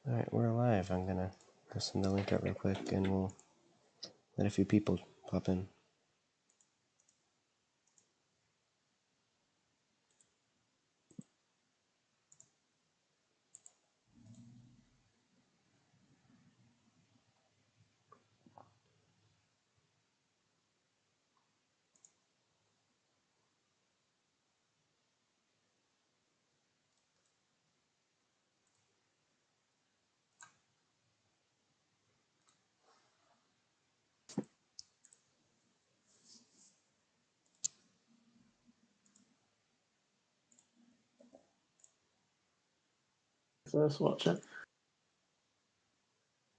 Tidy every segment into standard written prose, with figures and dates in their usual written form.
Alright, we're live. I'm gonna send the link out real quick and we'll let a few people pop in. First watch it.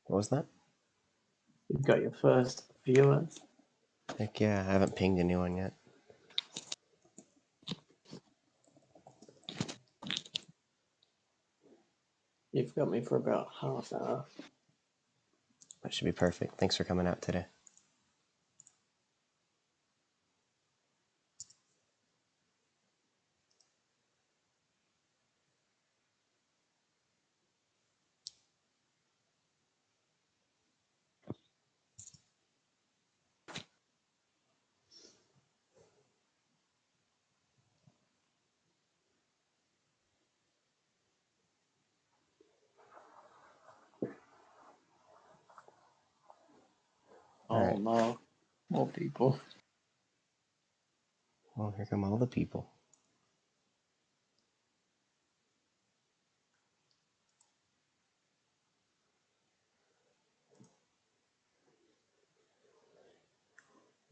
What was that? You've got your first viewers. Heck yeah, I haven't pinged anyone yet. You've got me for about half an hour. That should be perfect. Thanks for coming out today. Oh Alright, no, more people. well, here come all the people.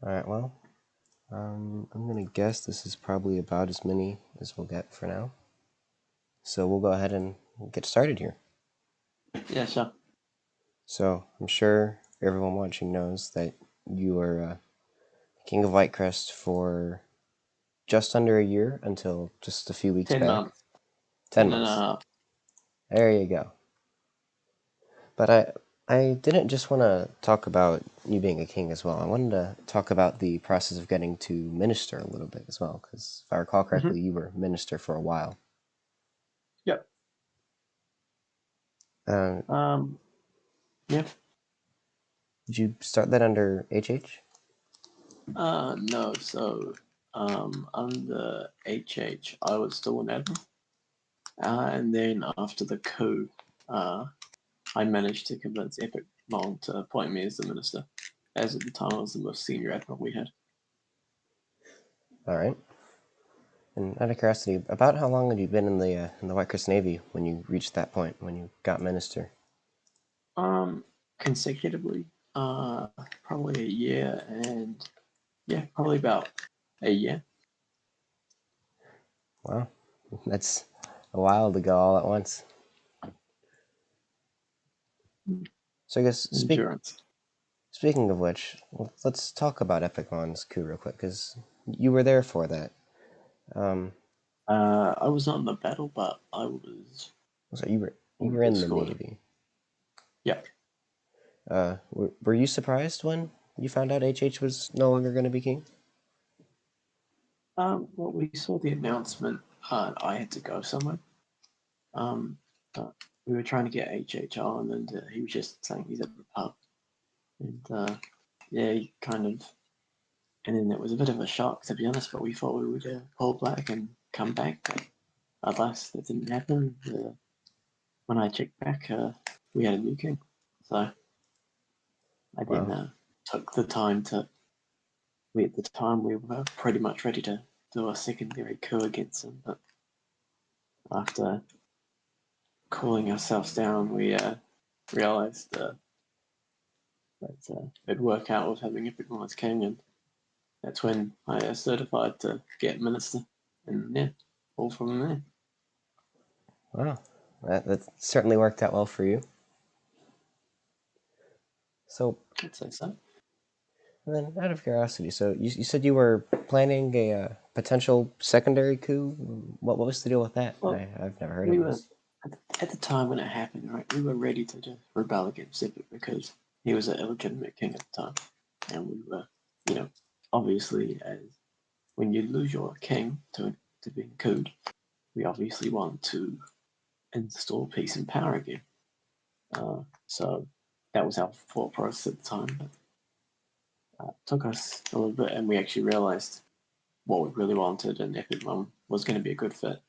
Alright, well, I'm gonna guess this is probably about as many as we'll get for now. So we'll go ahead and get started here. Yeah, sure. So I'm sure everyone watching knows that you were King of Whitecrest for just under a year until just a few weeks 10 back. months. 10 10 and a months. half. There you go. But I didn't just want to talk about you being a king as well. I wanted to talk about the process of getting to minister a little bit as well, because if I recall correctly, you were minister for a while. Yep. Uh, Yeah. did you start that under HH? No, so, under HH, I was still an admiral. And then after the coup, I managed to convince Epic Long to appoint me as the minister, as at the time I was the most senior admiral we had. All right. And out of curiosity, about how long had you been in the Whitecrest Navy when you reached that point, when you got minister? Consecutively, probably a year, and yeah, probably about a year. Wow, that's a while to go all at once. So I guess Endurance. speaking of which, let's talk about Epic Lon's coup real quick, because you were there for that. I was not in the battle, but I was So you on were the in the squad. Navy. Yeah. Were you surprised when you found out HH was no longer going to be king? Well, we saw the announcement. I had to go somewhere. But we were trying to get HH on, and he was just saying he's at the pub. And yeah, he kind of. And then it was a bit of a shock, to be honest, but we thought we would pull back and come back. But alas, that didn't happen. When I checked back, we had a new king. So I then Wow. took the time to. At the time, we were pretty much ready to do a secondary coup against him, but after cooling ourselves down, we realized that it'd work out with having Epic as king, and that's when I certified to get minister, and yeah, all from there. Wow. That certainly worked out well for you. So, I'd say so. and then out of curiosity, so you said you were planning a potential secondary coup. What was the deal with that? Well, I've never heard of we were this. at the time when it happened, right? We were ready to just rebel against Epic because he was an illegitimate king at the time, and we were, obviously as when you lose your king to being couped, we obviously want to install peace and power again. So that was our thought process at the time. But, it took us a little bit, and we actually realized what we really wanted, and Epic Mom was going to be a good fit.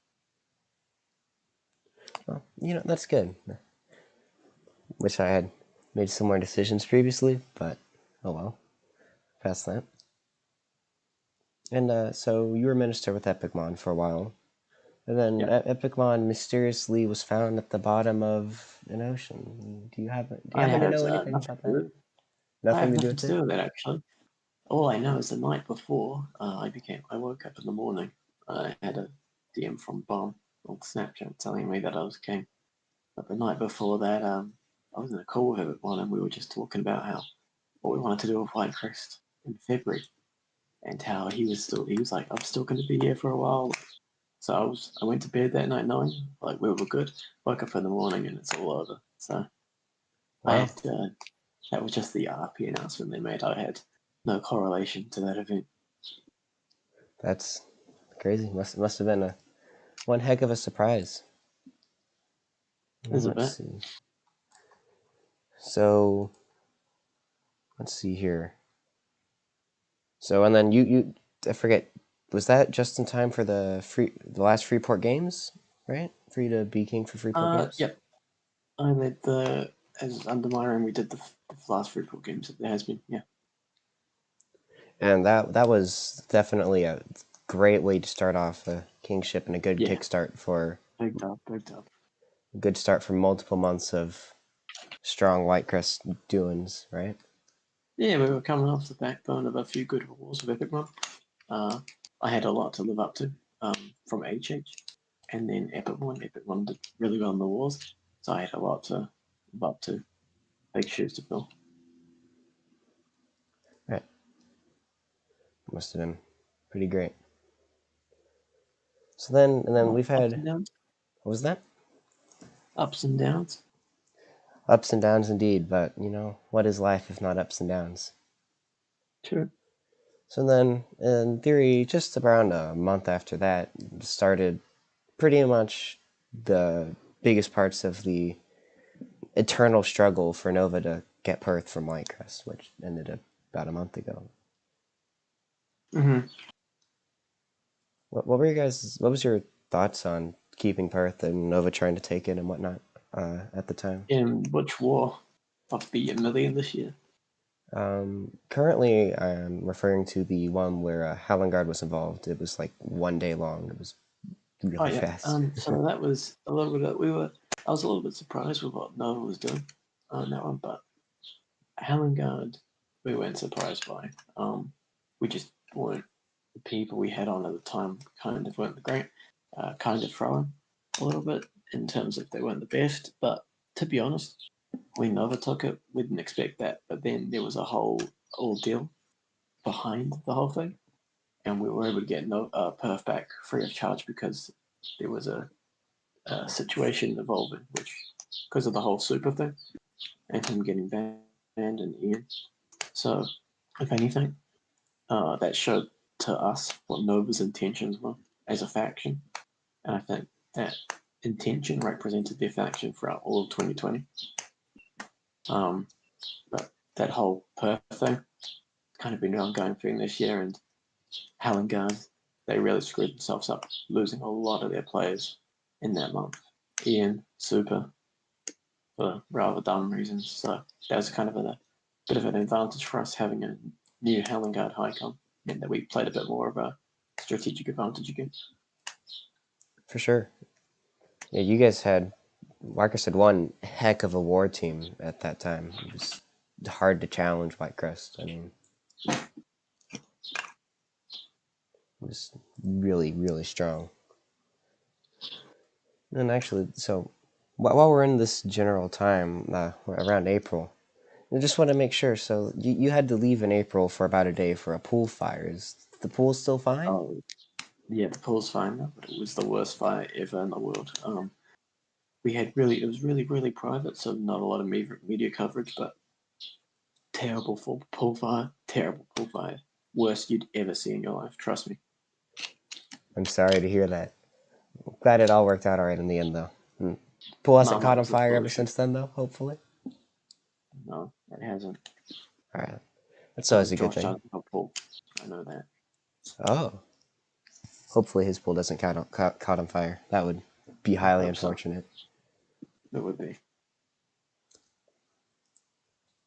Well, that's good. Wish I had made similar decisions previously, but oh well. Past that. And so you were minister with Epicmon for a while. And then Yeah. Epicmon mysteriously was found at the bottom of an ocean. Do you happen I to had know anything nothing about to that? do. I Nothing have to do nothing with to it? do with it actually. All I know is the night before I woke up in the morning. I had a DM from Bomb on Snapchat telling me that I was king. But the night before that, I was in a call with everyone, and we were just talking about how what we wanted to do with Whitecrest in February, and how he was like, I'm still going to be here for a while. So I went to bed that night knowing like we were good. Woke up in the morning and it's all over. So I Wow, had that was just the RP announcement they made. I had no correlation to that event. that's crazy. Must have been one heck of a surprise. There's a Let's bit. see. So let's see here. So and then you I forget, was that just in time for the last Freeport Games, right? For you to be king for Freeport Games? Yep. I led the as under my reign. We did the last Freeport games that there has been. Yeah. And that was definitely a great way to start off a kingship and a good Yeah. kickstart for Big dub. Big dub. a good start for multiple months of strong Whitecrest doings, right? Yeah, we were coming off the backbone of a few good wars with Epic One. Uh, I had a lot to live up to from HH, and then Epic One. Epic One did really well in the wars, so I had a lot to live up to. Big shoes to fill. Right. Must have been pretty great. So then we've Ups had, and downs. what was that? Ups and downs. Ups and downs indeed, but what is life if not ups and downs? True. So then, in theory, just around a month after that, started pretty much the biggest parts of the eternal struggle for Nova to get Perth from Whitecrest, which ended up about a month ago. Mm-hmm. What were you guys? What was your thoughts on keeping Perth and Nova trying to take it and whatnot at the time? In which war of the million this year? Currently, I'm referring to the one where Halengard was involved. It was like 1 day long. It was Oh really yeah. fast. So that was a little bit. I was a little bit surprised with what Nova was doing on that one, but Halengard, we weren't surprised by. We just weren't the people we had on at the time. Kind of weren't the great. Kind of throwing a little bit in terms of they weren't the best. But to be honest, we Nova took it. We didn't expect that. But then there was a whole ordeal behind the whole thing, and we were able to get Perth back free of charge because there was a situation evolving, which because of the whole super thing and him getting banned and Ian. So, if anything, that showed to us what Nova's intentions were as a faction, and I think that intention represented their faction throughout all of 2020. But that whole Perth thing kind of been an ongoing thing this year, and Halengard, they really screwed themselves up, losing a lot of their players in that month. Ian, Super, for rather dumb reasons. So that was kind of a bit of an advantage for us having a new Halengard Highcom, meant that we played a bit more of a strategic advantage again. For sure. Yeah, you guys had, Marcus had one heck of a war team at that time. It was hard to challenge Whitecrest. I mean, it was really, really strong. And actually, so while we're in this general time, around April, I just want to make sure. So you had to leave in April for about a day for a pool fire. Is the pool still fine? Oh, yeah, the pool's fine now, but it was the worst fire ever in the world. It was really, really private, so not a lot of media coverage, but terrible pool fire, terrible pool fire. Worst you'd ever see in your life, trust me. I'm sorry to hear that. Glad it all worked out all right in the end, though. Pool hasn't caught on Marmite was fire ever bullshit. since then, though. Hopefully. No, it hasn't. All right, that's always a good Josh thing. doesn't have a pool. I know that. Oh, hopefully his pool doesn't caught on fire. That would be I highly hope so. unfortunate. It would be.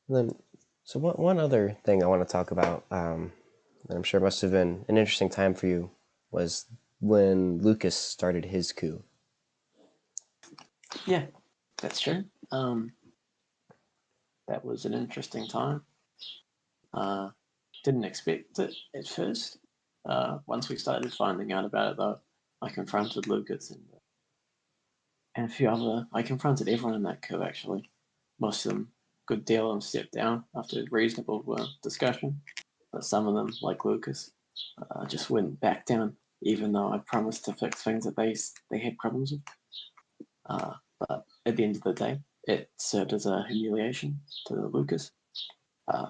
And then, so one other thing I want to talk about, that I'm sure must have been an interesting time for you, was when Lucas started his coup. Yeah, that's true. That was an interesting time. Didn't expect it at first. Once we started finding out about it, though, I confronted Lucas and a few other. I confronted everyone in that coup, actually. Most of them, good deal of them stepped down after reasonable discussion. But some of them, like Lucas, just went back down, even though I promised to fix things that they had problems with. But at the end of the day, it served as a humiliation to Lucas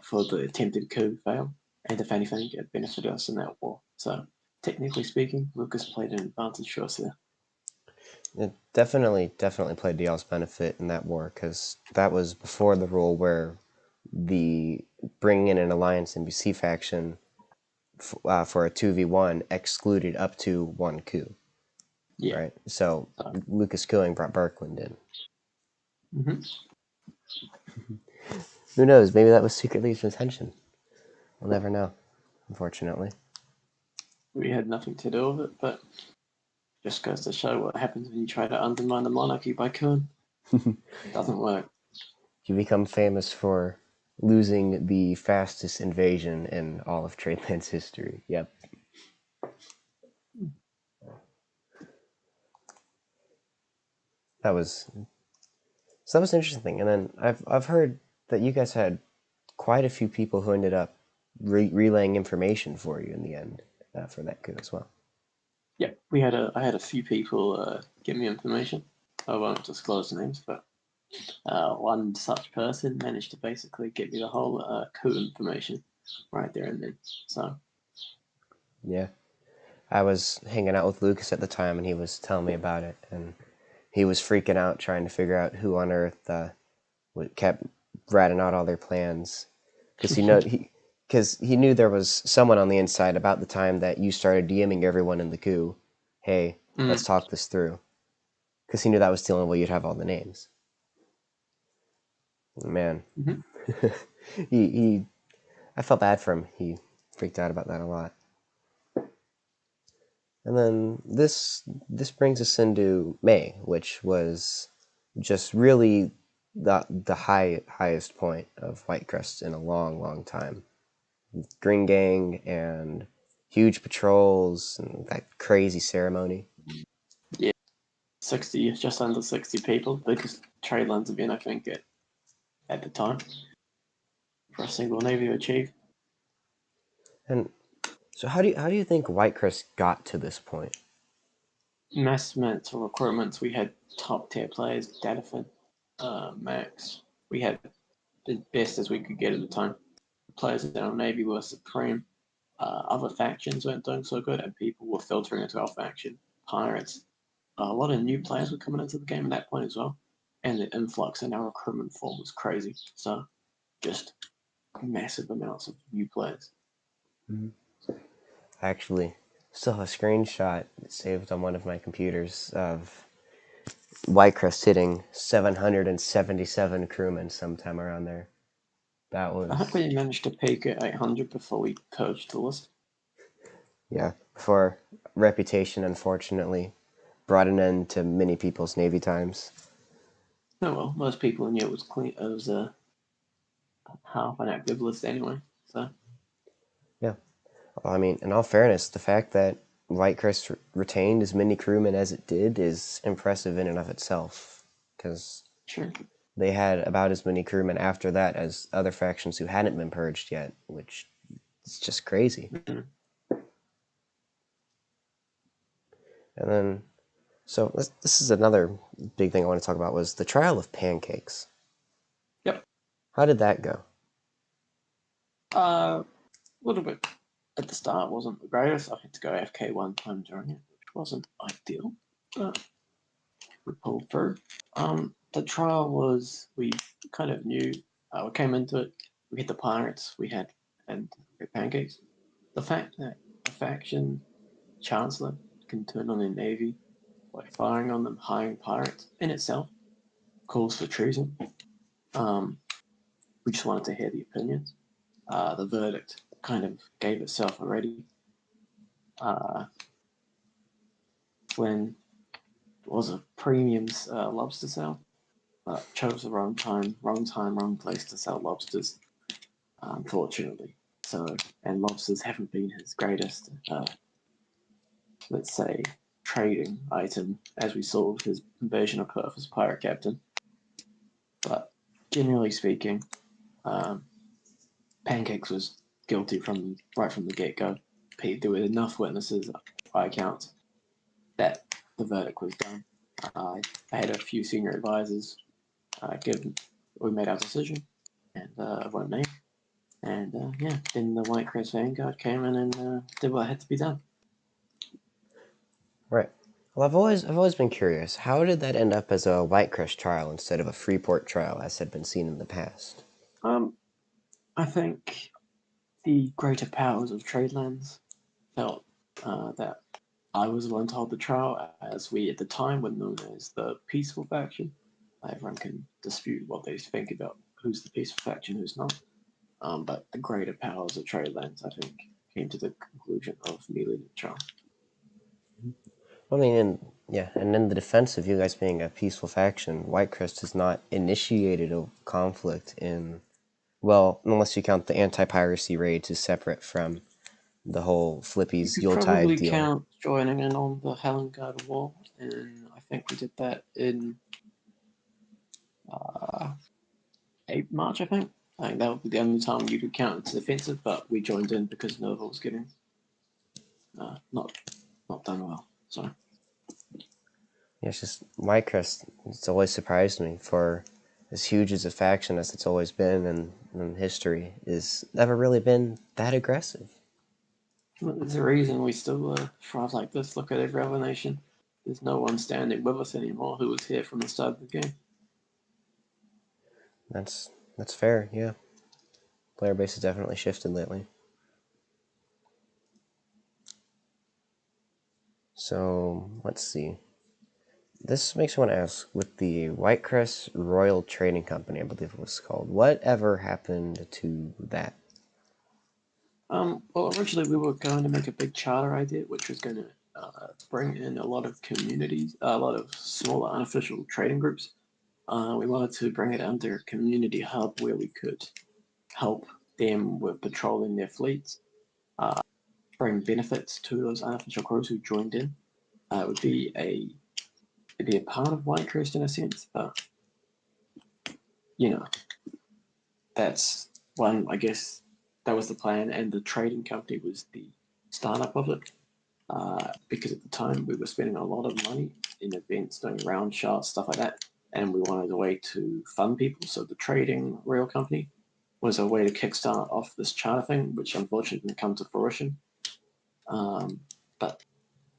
for the attempted coup fail, and if anything, it benefited us in that war. So, technically speaking, Lucas played an advantage to us there. It definitely played to y'all's benefit in that war, because that was before the rule where the bringing in an Alliance NBC faction for a 2v1 excluded up to one coup, Yeah. right? So So, Lucas Killing brought Birkland in. mm-hmm. Who knows? Maybe that was secretly his intention. We'll never know, unfortunately. We had nothing to do with it, but just goes to show what happens when you try to undermine the monarchy by coup. Doesn't work. You become famous for losing the fastest invasion in all of Tradeland's history. Yep. That was that was an interesting thing. And then I've heard that you guys had quite a few people who ended up relaying information for you in the end for that coup as well. Yeah, I had a few people give me information. I won't disclose names, but one such person managed to basically get me the whole coup information right there and then. So Yeah. I was hanging out with Lucas at the time, and he was telling me about it, and he was freaking out trying to figure out who on earth kept ratting out all their plans, because he knew there was someone on the inside about the time that you started DMing everyone in the coup, hey, let's talk this through, because he knew that was the only way you'd have all the names. Man, mm-hmm. he I felt bad for him. He freaked out about that a lot. And then this brings us into May, which was just really the highest point of Whitecrest in a long time. Green Gang and huge patrols and that crazy ceremony. Yeah, 60, just under 60 people. Biggest Tradelands event I think at the time for a single navy to achieve. And so how do you think Whitecrest got to this point? Mass amounts of recruitments. We had top tier players, Datafin, Max. We had the best as we could get at the time. Players in our navy were supreme. Other factions weren't doing so good, and people were filtering into our faction. Pirates. A lot of new players were coming into the game at that point as well, and the influx in our recruitment form was crazy. So, just massive amounts of new players. Mm-hmm. I actually still have a screenshot saved on one of my computers of Whitecrest hitting 777 crewmen sometime around there. That I think was, we managed to peak at 800 before we purged the list. yeah, before Reputation unfortunately brought an end to many people's Navy times. Oh well, most people knew it was clean. It was a half an active list anyway. So Yeah. Well, I mean, in all fairness, the fact that Whitecrest retained as many crewmen as it did is impressive in and of itself, because sure. they had about as many crewmen after that as other factions who hadn't been purged yet, which is just crazy. Mm-hmm. And then, so this is another big thing I want to talk about was the trial of pancakes. Yep. How did that go? A little bit at the start wasn't the greatest. I had to go AFK one time during it, which wasn't ideal. But we pulled through. The trial was, we kind of knew, we came into it, we had the pirates, and pancakes. The fact that a faction chancellor can turn on their navy by firing on them, hiring pirates in itself calls for treason. We just wanted to hear the opinions. The verdict kind of gave itself already. When it was a premium's lobster sale, but chose the wrong time, wrong place to sell lobsters, unfortunately. So, and lobsters haven't been his greatest, let's say, trading item, as we saw with his invasion of Perth as pirate captain. But generally speaking, Pancakes was guilty right from the get go. There were enough witnesses, by accounts, that the verdict was done. I had a few senior advisors we made our decision, and I won't name. And yeah, then the Whitecrest Vanguard came in and did what had to be done. Right. Well, I've always been curious. How did that end up as a Whitecrest trial instead of a Freeport trial, as had been seen in the past? I think the greater powers of Tradelands felt that I was the one to hold the trial, as we at the time were known as the peaceful faction. Everyone can dispute what they think about who's the peaceful faction, who's not. But the greater powers of Tradelands, I think, came to the conclusion of me leading the trial. I mean, and in the defense of you guys being a peaceful faction, Whitecrest has not initiated a conflict in, well, unless you count the anti-piracy raids as separate from the whole You Flippies could Yuletide probably deal. count joining in on the Helengard War, and I think we did that in uh, March, I think. I think that would be the only time you could count it's defensive, but we joined in because Nova was getting not done well. So Yeah, it's just Whitecrest. It's always surprised me for as huge as a faction as it's always been in history is never really been that aggressive. there's a reason we still thrive like this. Look at every other nation. There's no one standing with us anymore who was here from the start of the game. That's fair. Yeah, player base has definitely shifted lately. So let's see. This makes me want to ask, with the Whitecrest Royal Trading Company, I believe it was called, whatever happened to that? Well, originally we were going to make a big charter idea, which was going to bring in a lot of communities, a lot of smaller unofficial trading groups. We wanted to bring it under a community hub where we could help them with patrolling their fleets, bring benefits to those unofficial crews who joined in. It would be a part of Whitecrest in a sense, but you know, that's one. I guess that was the plan, and the trading company was the startup of it. Because at the time we were spending a lot of money in events, doing round shots, stuff like that, and we wanted a way to fund people. So the trading rail company was a way to kickstart off this charter thing, which unfortunately didn't come to fruition. But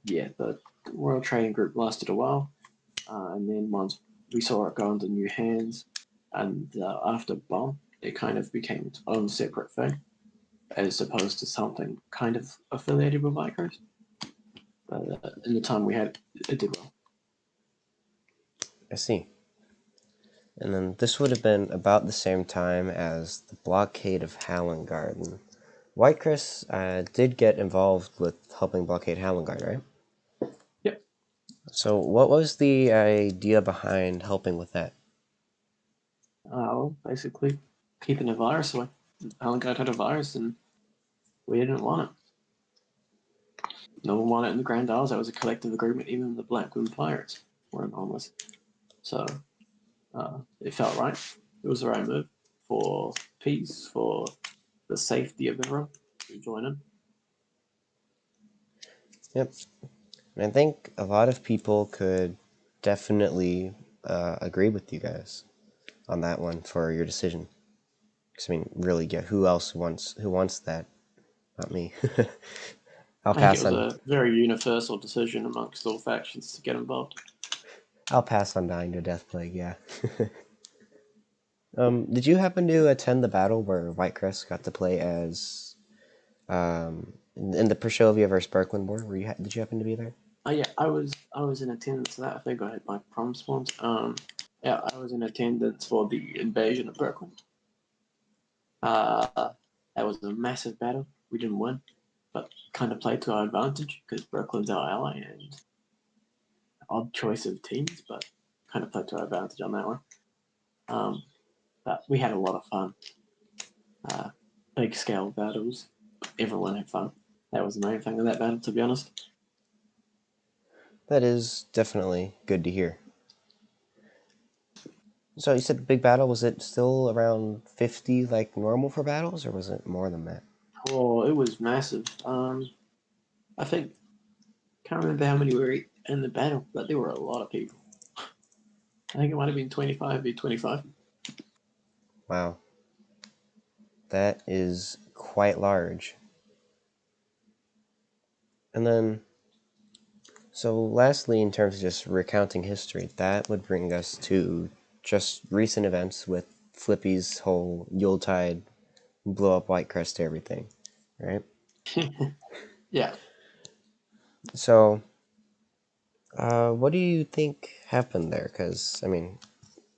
yeah, the Royal Trading Group lasted a while, and then once we saw it go into new hands, and after Bomb, it kind of became its own separate thing, as opposed to something kind of affiliated with Micros. But in the time we had, it did well. I see. And then this would have been about the same time as the blockade of Hallengarden. Whitecrest did get involved with helping blockade Hallengarden, right? Yep. So what was the idea behind helping with that? Well, basically, keeping the virus away. Halengard had a virus, and we didn't want it. No one wanted it in the Grand Isles. That was a collective agreement. Even the Blackwood Pirates weren't on this. So it felt right. It was the right move for peace, for the safety of everyone to join in. Yep. And I think a lot of people could definitely agree with you guys on that one for your decision. Because I mean, really, yeah, who wants that? Not me. I'll I think it pass was on. a very universal decision amongst all factions to get involved. I'll pass on dying to Death Plague. Yeah. Did you happen to attend the battle where Whitecrest got to play as in the Pershovia versus Berkland War? Did you happen to be there? Oh yeah, I was in attendance for that. I think I had my prom spawns. Yeah, I was in attendance for the invasion of Brooklyn. That was a massive battle. We didn't win, but kind of played to our advantage because Brooklyn's our ally and odd choice of teams, but kind of played to our advantage on that one. But we had a lot of fun. Big scale battles. Everyone had fun. That was the main thing of that battle, to be honest. That is definitely good to hear. So you said big battle. Was it still around 50 like normal for battles, or was it more than that? Oh, it was massive. I think can't remember how many were in the battle, but there were a lot of people. I think it might have been 25 v 25. Wow. That is quite large. And then, so lastly, in terms of just recounting history, that would bring us to just recent events with Flippy's whole Yuletide blow up Whitecrest everything, right? Yeah. So, what do you think happened there? Because I mean,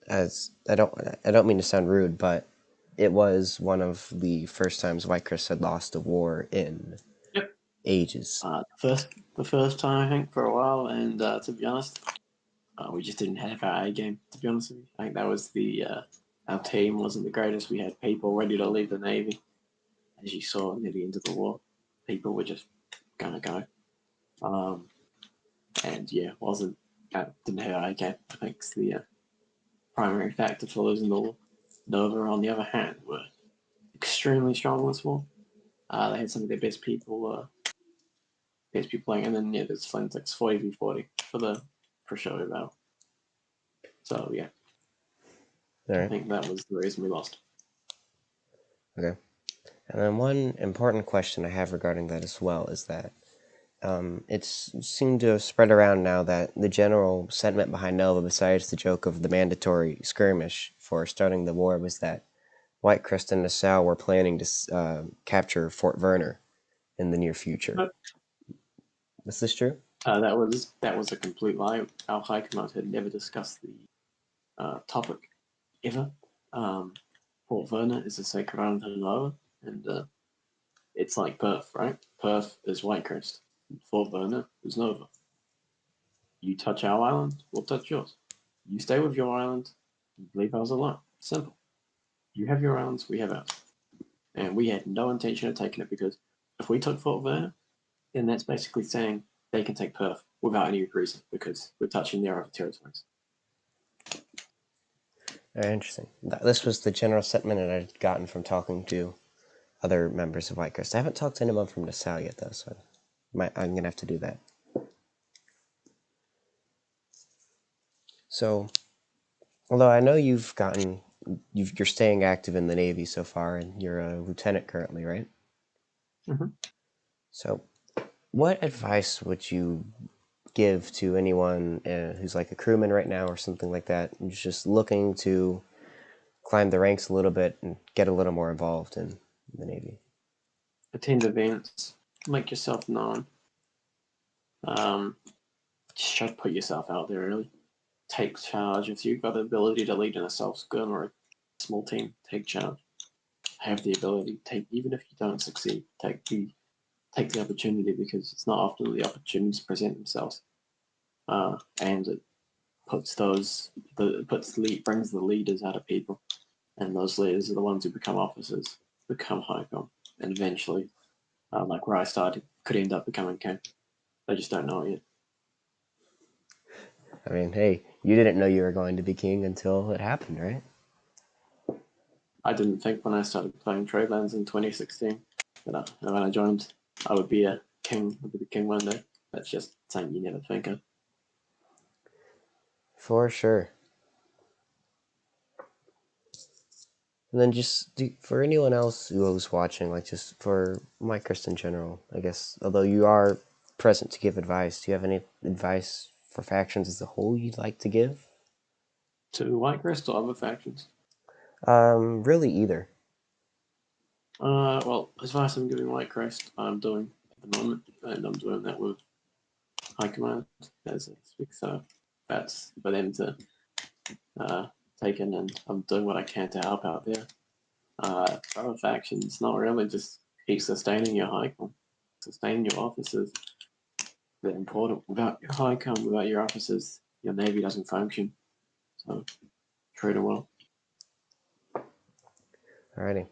as I don't mean to sound rude, but it was one of the first times Whitecrest had lost a war in Yep. ages. The first time I think for a while, and to be honest, we just didn't have our A game. To be honest with you, I think that was the our team wasn't the greatest. We had people ready to leave the navy, as you saw near the end of the war. People were just gonna go, and yeah, wasn't didn't have our A game. I think it's the primary factor for losing the war. Nova, on the other hand, were extremely strong in this war. They had some of their best people playing, and then yeah, there's Flintex 40v40 for the show battle. So yeah, All I right. think that was the reason we lost. Okay. And then one important question I have regarding that as well is that it's seemed to have spread around now that the general sentiment behind Nova, besides the joke of the mandatory skirmish for starting the war, was that Whitecrest and Nassau were planning to capture Fort Verner in the near future. Is this true? That was a complete lie. Our high command had never discussed the topic ever. Port Verner is a sacred island in Nova, and it's like Perth, right? Perth is Whitecrest. Fort Verner is Nova. You touch our island, we'll touch yours. You stay with your island, leave ours alone. Simple. You have your islands, we have ours. And we had no intention of taking it because if we took Fort Verner, then that's basically saying they can take Perth without any reason because we're touching their other territories. Very interesting. This was the general sentiment that I'd gotten from talking to other members of Whitecrest. I haven't talked to anyone from Nassau yet, though, so I'm going to have to do that. So, although I know you're staying active in the Navy so far, and you're a lieutenant currently, right? Mm-hmm. So, what advice would you give to anyone who's like a crewman right now or something like that, who's just looking to climb the ranks a little bit and get a little more involved in the Navy? Attend events, make yourself known. Just try to put yourself out there, really. Take charge. If you've got the ability to lead an assault gun or a small team, take charge. Have the ability, take even if you don't succeed, take the opportunity because it's not often the opportunities present themselves, and it brings the leaders out of people, and those leaders are the ones who become officers, become high com, and eventually, like where I started, could end up becoming king. They just don't know it yet. I mean, hey, you didn't know you were going to be king until it happened, right? I didn't think when I started playing Tradelands in 2016 that when I joined, I would be a king, would be the king one day. That's just something you never think of. For sure. And then for anyone else who's watching, like just for Minecraft in general, I guess, although you are present to give advice, do you have any advice for factions as a whole you'd like to give? To Whitecrest or other factions? Really either. Well, as far as I'm giving Whitecrest, I'm doing at the moment, and I'm doing that with High Command as I speak. So that's for them to take in, and I'm doing what I can to help out there. Other factions, not really, just keep sustaining your high com, sustaining your officers. They're important. Without your high com, without your officers, your navy doesn't function. So treat them well. Alrighty.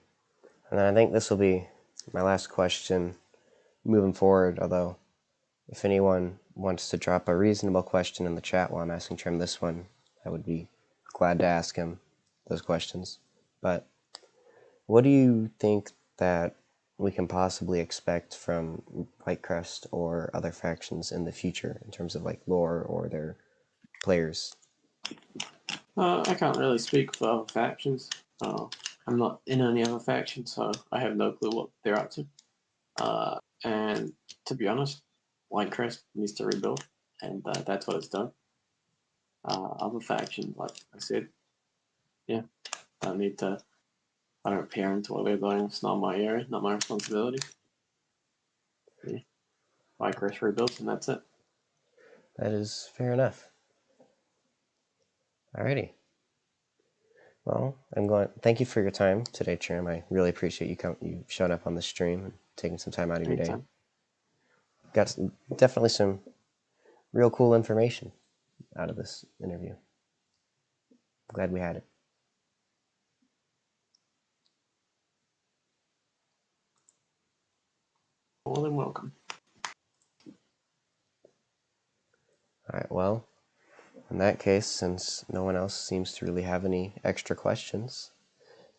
And then I think this will be my last question moving forward, although if anyone wants to drop a reasonable question in the chat while I'm asking Trim this one, I would be glad to ask him those questions. But what do you think that we can possibly expect from Whitecrest or other factions in the future in terms of like lore or their players? I can't really speak for other factions. I'm not in any other faction, so I have no clue what they're up to. And to be honest, Whitecrest needs to rebuild, and that's what it's done. Other factions, like I said, yeah, I need to. I don't peer into what they're doing. It's not my area, not my responsibility. Yeah, Whitecrest rebuilds, and that's it. That is fair enough. Alrighty. Well, thank you for your time today, Trim. I really appreciate you showing up on the stream and taking some time out of your day. Anytime. Got definitely some real cool information out of this interview. Glad we had it. More than welcome. All right, well, in that case, since no one else seems to really have any extra questions,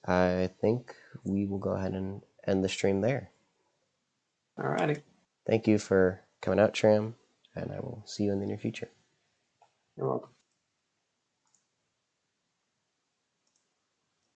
I think we will go ahead and end the stream there. Alrighty. Thank you for coming out, Tram, and I will see you in the near future. You're welcome.